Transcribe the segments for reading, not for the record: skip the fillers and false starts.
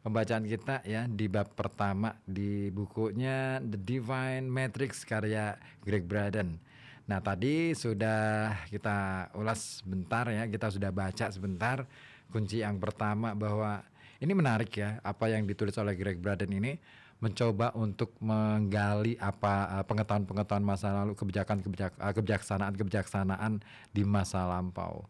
pembacaan kita ya di bab pertama di bukunya The Divine Matrix karya Greg Braden. Nah, tadi sudah kita ulas sebentar ya, kita sudah baca sebentar kunci yang pertama bahwa ini menarik ya, apa yang ditulis oleh Greg Braden ini mencoba untuk menggali apa pengetahuan-pengetahuan masa lalu, kebijaksanaan-kebijaksanaan di masa lampau.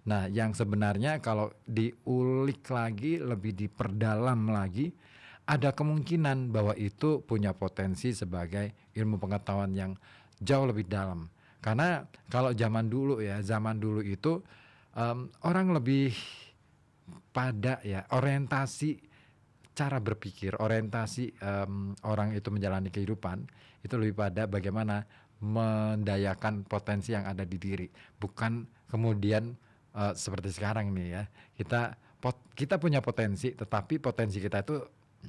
Nah, yang sebenarnya kalau diulik lagi, lebih diperdalam lagi, ada kemungkinan bahwa itu punya potensi sebagai ilmu pengetahuan yang jauh lebih dalam. Karena kalau zaman dulu ya, zaman dulu itu orang lebih pada ya orientasi cara berpikir, orientasi orang itu menjalani kehidupan itu lebih pada bagaimana mendayakan potensi yang ada di diri, bukan kemudian seperti sekarang nih ya, kita punya potensi, tetapi potensi kita itu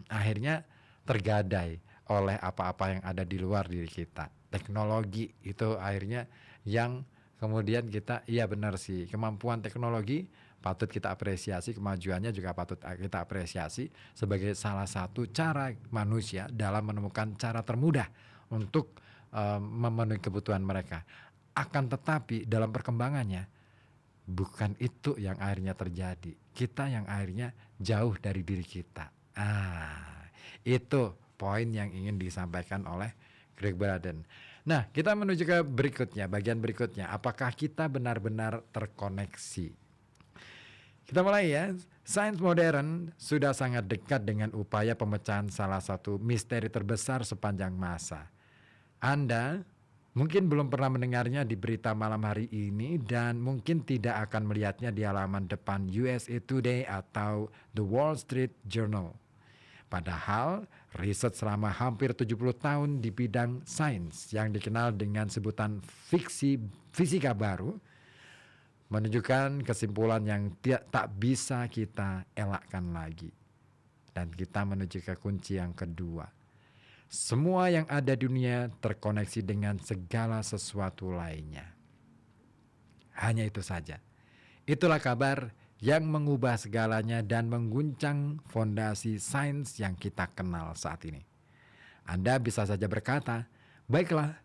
akhirnya tergadai oleh apa-apa yang ada di luar diri kita. Teknologi itu akhirnya yang kemudian kita, iya benar sih, kemampuan teknologi patut kita apresiasi, kemajuannya juga patut kita apresiasi sebagai salah satu cara manusia dalam menemukan cara termudah untuk memenuhi kebutuhan mereka. Akan tetapi dalam perkembangannya bukan itu yang akhirnya terjadi. Kita yang akhirnya jauh dari diri kita. Itu poin yang ingin disampaikan oleh Greg Braden. Nah, kita menuju ke berikutnya, bagian berikutnya. Apakah kita benar-benar terkoneksi? Kita mulai ya. Sains modern sudah sangat dekat dengan upaya pemecahan salah satu misteri terbesar sepanjang masa. Anda mungkin belum pernah mendengarnya di berita malam hari ini dan mungkin tidak akan melihatnya di halaman depan USA Today atau The Wall Street Journal. Padahal riset selama hampir 70 tahun di bidang sains yang dikenal dengan sebutan fisika baru menunjukkan kesimpulan yang tak bisa kita elakkan lagi. Dan kita menuju ke kunci yang kedua. Semua yang ada di dunia terkoneksi dengan segala sesuatu lainnya. Hanya itu saja. Itulah kabar yang mengubah segalanya dan mengguncang fondasi sains yang kita kenal saat ini. Anda bisa saja berkata, baiklah,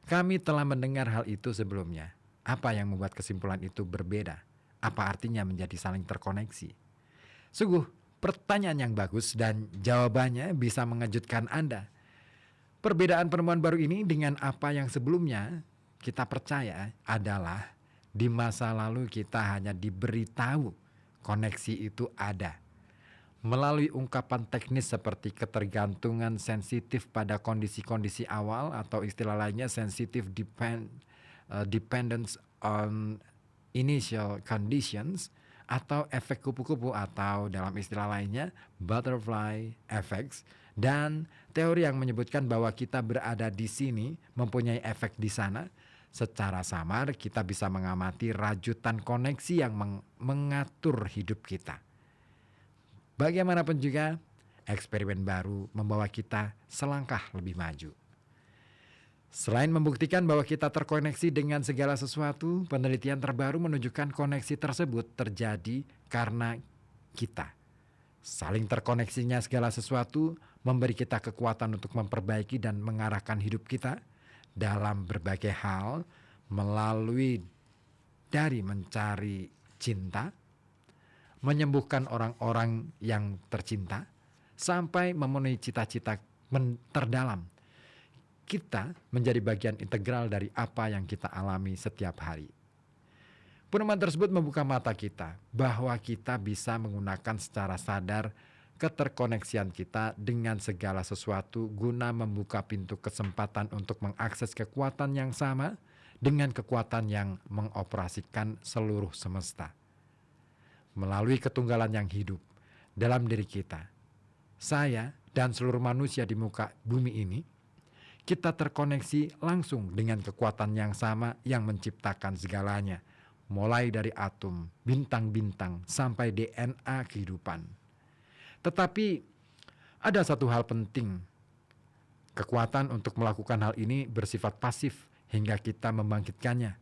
kami telah mendengar hal itu sebelumnya. Apa yang membuat kesimpulan itu berbeda? Apa artinya menjadi saling terkoneksi? Sungguh, pertanyaan yang bagus dan jawabannya bisa mengejutkan Anda. Perbedaan penemuan baru ini dengan apa yang sebelumnya kita percaya adalah di masa lalu kita hanya diberitahu koneksi itu ada. Melalui ungkapan teknis seperti ketergantungan sensitif pada kondisi-kondisi awal atau istilah lainnya sensitive dependence on initial conditions atau efek kupu-kupu atau dalam istilah lainnya butterfly effects, dan teori yang menyebutkan bahwa kita berada di sini mempunyai efek di sana. Secara samar kita bisa mengamati rajutan koneksi yang mengatur hidup kita. Bagaimanapun juga, eksperimen baru membawa kita selangkah lebih maju. Selain membuktikan bahwa kita terkoneksi dengan segala sesuatu, penelitian terbaru menunjukkan koneksi tersebut terjadi karena kita. Saling terkoneksinya segala sesuatu memberi kita kekuatan untuk memperbaiki dan mengarahkan hidup kita dalam berbagai hal, melalui dari mencari cinta, menyembuhkan orang-orang yang tercinta, sampai memenuhi cita-cita terdalam. Kita menjadi bagian integral dari apa yang kita alami setiap hari. Penemuan tersebut membuka mata kita bahwa kita bisa menggunakan secara sadar keterkoneksian kita dengan segala sesuatu guna membuka pintu kesempatan untuk mengakses kekuatan yang sama dengan kekuatan yang mengoperasikan seluruh semesta. Melalui ketunggalan yang hidup dalam diri kita, saya dan seluruh manusia di muka bumi ini, kita terkoneksi langsung dengan kekuatan yang sama yang menciptakan segalanya, mulai dari atom, bintang-bintang, sampai DNA kehidupan. Tetapi ada satu hal penting. Kekuatan untuk melakukan hal ini bersifat pasif hingga kita membangkitkannya.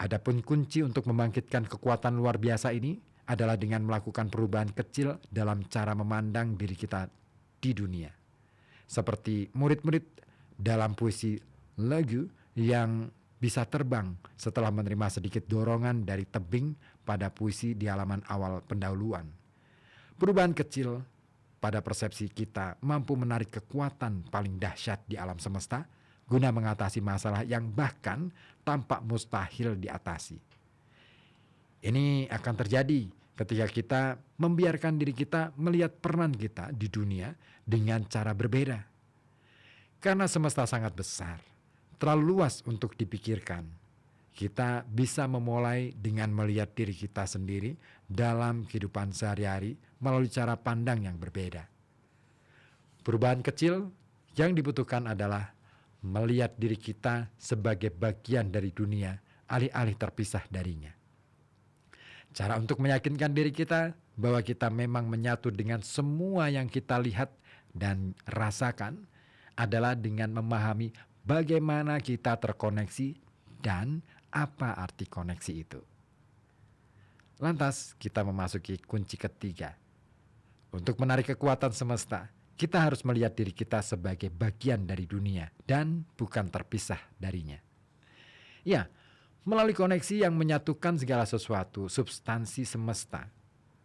Adapun kunci untuk membangkitkan kekuatan luar biasa ini adalah dengan melakukan perubahan kecil dalam cara memandang diri kita di dunia. Seperti murid-murid dalam puisi lagu yang bisa terbang setelah menerima sedikit dorongan dari tebing pada puisi di halaman awal pendahuluan. Perubahan kecil pada persepsi kita mampu menarik kekuatan paling dahsyat di alam semesta guna mengatasi masalah yang bahkan tampak mustahil diatasi. Ini akan terjadi ketika kita membiarkan diri kita melihat peran kita di dunia dengan cara berbeda. Karena semesta sangat besar, terlalu luas untuk dipikirkan. Kita bisa memulai dengan melihat diri kita sendiri dalam kehidupan sehari-hari melalui cara pandang yang berbeda. Perubahan kecil yang dibutuhkan adalah melihat diri kita sebagai bagian dari dunia, alih-alih terpisah darinya. Cara untuk meyakinkan diri kita bahwa kita memang menyatu dengan semua yang kita lihat dan rasakan adalah dengan memahami bagaimana kita terkoneksi dan apa arti koneksi itu. Lantas kita memasuki kunci ketiga. Untuk menarik kekuatan semesta, kita harus melihat diri kita sebagai bagian dari dunia dan bukan terpisah darinya. Ya, melalui koneksi yang menyatukan segala sesuatu, substansi semesta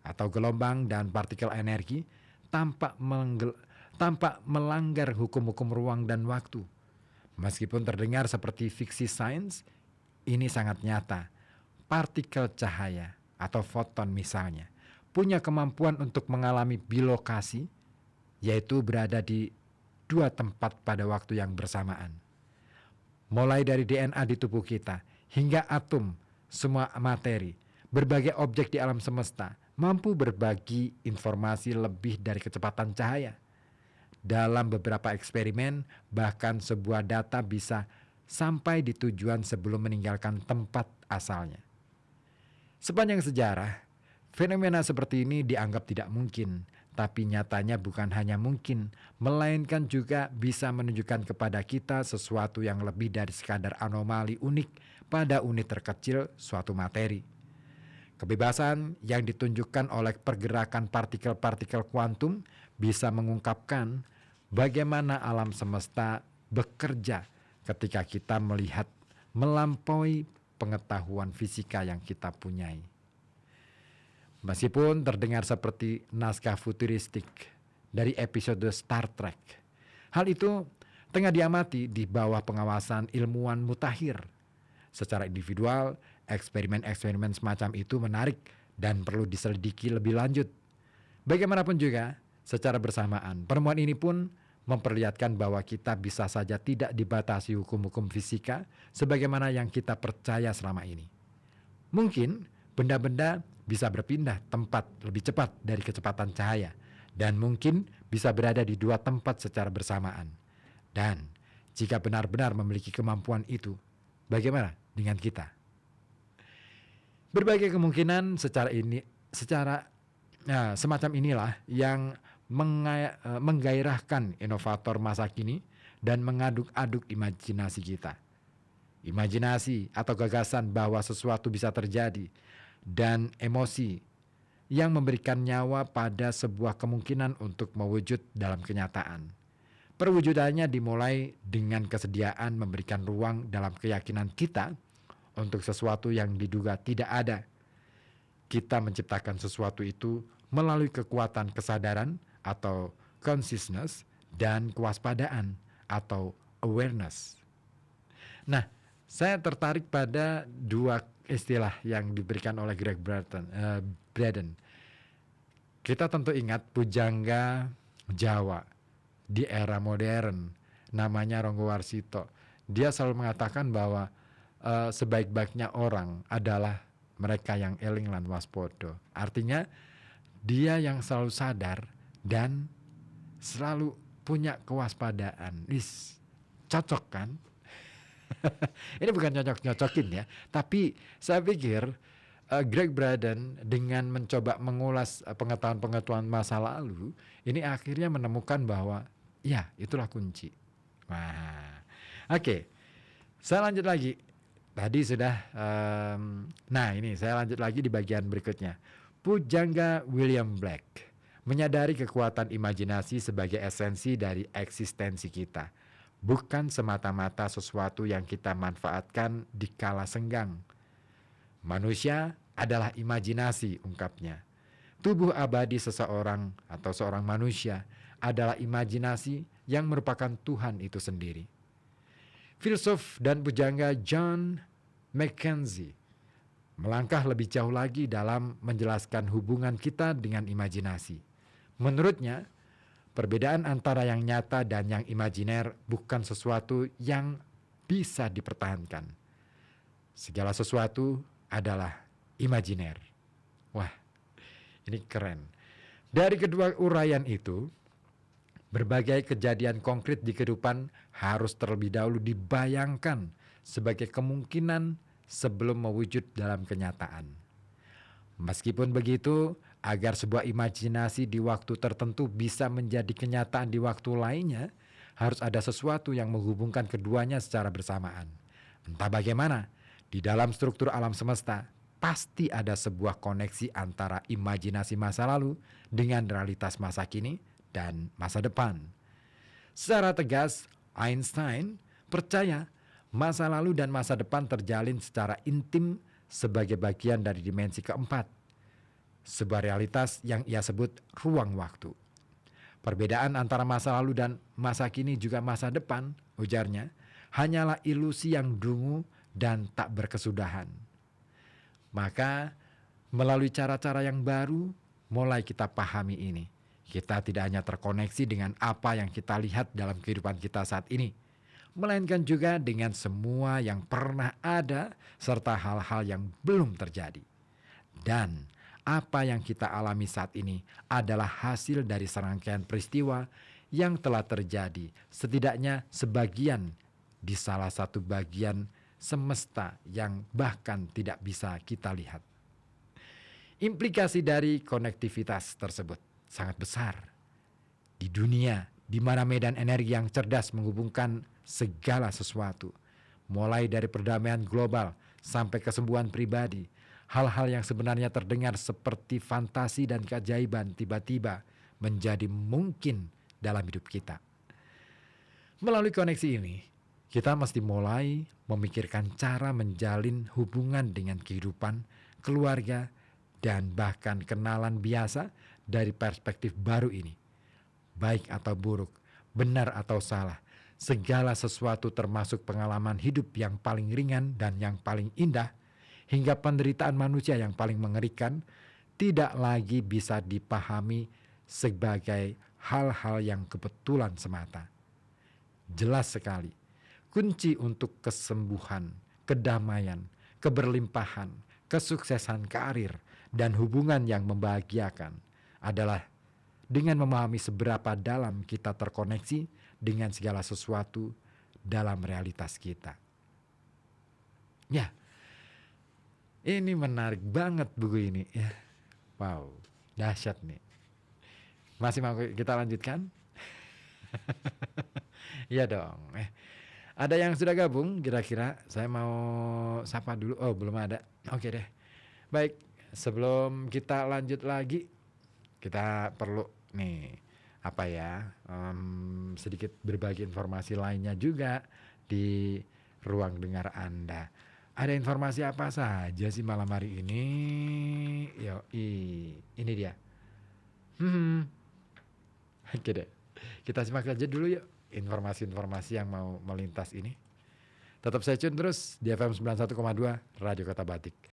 atau gelombang dan partikel energi tampak melanggar hukum-hukum ruang dan waktu. Meskipun terdengar seperti fiksi sains, ini sangat nyata. Partikel cahaya atau foton misalnya punya kemampuan untuk mengalami bilokasi, yaitu berada di dua tempat pada waktu yang bersamaan. Mulai dari DNA di tubuh kita hingga atom, semua materi, berbagai objek di alam semesta mampu berbagi informasi lebih dari kecepatan cahaya. Dalam beberapa eksperimen, bahkan sebuah data bisa sampai di tujuan sebelum meninggalkan tempat asalnya. Sepanjang sejarah, fenomena seperti ini dianggap tidak mungkin, tapi nyatanya bukan hanya mungkin, melainkan juga bisa menunjukkan kepada kita sesuatu yang lebih dari sekadar anomali unik pada unit terkecil suatu materi. Kebebasan yang ditunjukkan oleh pergerakan partikel-partikel kuantum bisa mengungkapkan bagaimana alam semesta bekerja ketika kita melihat melampaui pengetahuan fisika yang kita punyai. Meskipun terdengar seperti naskah futuristik dari episode Star Trek, hal itu tengah diamati di bawah pengawasan ilmuwan mutakhir. Secara individual, eksperimen-eksperimen semacam itu menarik dan perlu diselidiki lebih lanjut. Bagaimanapun juga, secara bersamaan, penemuan ini pun memperlihatkan bahwa kita bisa saja tidak dibatasi hukum-hukum fisika sebagaimana yang kita percaya selama ini. Mungkin benda-benda bisa berpindah tempat lebih cepat dari kecepatan cahaya dan mungkin bisa berada di dua tempat secara bersamaan. Dan jika benar-benar memiliki kemampuan itu, bagaimana dengan kita? Berbagai kemungkinan semacam inilah yang menggairahkan inovator masa kini dan mengaduk-aduk imajinasi kita. Imajinasi atau gagasan bahwa sesuatu bisa terjadi dan emosi yang memberikan nyawa pada sebuah kemungkinan untuk mewujud dalam kenyataan. Perwujudannya dimulai dengan kesediaan memberikan ruang dalam keyakinan kita untuk sesuatu yang diduga tidak ada. Kita menciptakan sesuatu itu melalui kekuatan kesadaran atau consciousness dan kewaspadaan atau awareness. Nah, saya tertarik pada dua istilah yang diberikan oleh Greg Braden. Kita tentu ingat pujangga Jawa di era modern, namanya Ronggo Warsito. Dia selalu mengatakan bahwa sebaik-baiknya orang adalah mereka yang eling lan waspodo. Artinya dia yang selalu sadar dan selalu punya kewaspadaan. Cocok kan? Ini bukan nyocok-nyocokin ya, tapi saya pikir Greg Braden dengan mencoba mengulas pengetahuan-pengetahuan masa lalu, ini akhirnya menemukan bahwa ya itulah kunci. Wah, oke. Saya lanjut lagi. Tadi sudah, nah ini saya lanjut lagi di bagian berikutnya. Pujangga William Black menyadari kekuatan imajinasi sebagai esensi dari eksistensi kita, bukan semata-mata sesuatu yang kita manfaatkan di kala senggang. Manusia adalah imajinasi, ungkapnya. Tubuh abadi seseorang atau seorang manusia adalah imajinasi yang merupakan Tuhan itu sendiri. Filsuf dan pujangga John Mackenzie melangkah lebih jauh lagi dalam menjelaskan hubungan kita dengan imajinasi. Menurutnya, perbedaan antara yang nyata dan yang imajiner bukan sesuatu yang bisa dipertahankan. Segala sesuatu adalah imajiner. Wah, ini keren. Dari kedua uraian itu, berbagai kejadian konkret di kehidupan harus terlebih dahulu dibayangkan sebagai kemungkinan sebelum mewujud dalam kenyataan. Meskipun begitu, agar sebuah imajinasi di waktu tertentu bisa menjadi kenyataan di waktu lainnya, harus ada sesuatu yang menghubungkan keduanya secara bersamaan. Entah bagaimana, di dalam struktur alam semesta, pasti ada sebuah koneksi antara imajinasi masa lalu dengan realitas masa kini dan masa depan. Secara tegas, Einstein percaya masa lalu dan masa depan terjalin secara intim sebagai bagian dari dimensi keempat, sebuah realitas yang ia sebut ruang waktu. Perbedaan antara masa lalu dan masa kini juga masa depan, ujarnya, hanyalah ilusi yang dungu dan tak berkesudahan. Maka melalui cara-cara yang baru mulai kita pahami ini. Kita tidak hanya terkoneksi dengan apa yang kita lihat dalam kehidupan kita saat ini, melainkan juga dengan semua yang pernah ada serta hal-hal yang belum terjadi. Dan apa yang kita alami saat ini adalah hasil dari serangkaian peristiwa yang telah terjadi, setidaknya sebagian di salah satu bagian semesta yang bahkan tidak bisa kita lihat. Implikasi dari konektivitas tersebut sangat besar. Di dunia di mana medan energi yang cerdas menghubungkan segala sesuatu, mulai dari perdamaian global sampai kesembuhan pribadi, hal-hal yang sebenarnya terdengar seperti fantasi dan keajaiban tiba-tiba menjadi mungkin dalam hidup kita. Melalui koneksi ini, kita mesti mulai memikirkan cara menjalin hubungan dengan kehidupan, keluarga, dan bahkan kenalan biasa dari perspektif baru ini. Baik atau buruk, benar atau salah, segala sesuatu termasuk pengalaman hidup yang paling ringan dan yang paling indah, hingga penderitaan manusia yang paling mengerikan, tidak lagi bisa dipahami sebagai hal-hal yang kebetulan semata. Jelas sekali, kunci untuk kesembuhan, kedamaian, keberlimpahan, kesuksesan karir, dan hubungan yang membahagiakan adalah dengan memahami seberapa dalam kita terkoneksi dengan segala sesuatu dalam realitas kita. Ya, ini menarik banget buku ini. Ya, wow, dahsyat nih. Masih mau kita lanjutkan? Iya dong. Ada yang sudah gabung kira-kira? Saya mau sapa dulu. Oh, belum ada. Oke deh. Baik, sebelum kita lanjut lagi, kita perlu nih sedikit berbagi informasi lainnya juga di ruang dengar Anda. Ada informasi apa saja sih malam hari ini? Ini dia. Oke deh. Kita simak aja dulu yuk informasi-informasi yang mau melintas ini. Tetap stay tune terus di FM 91,2 Radio Kota Batik.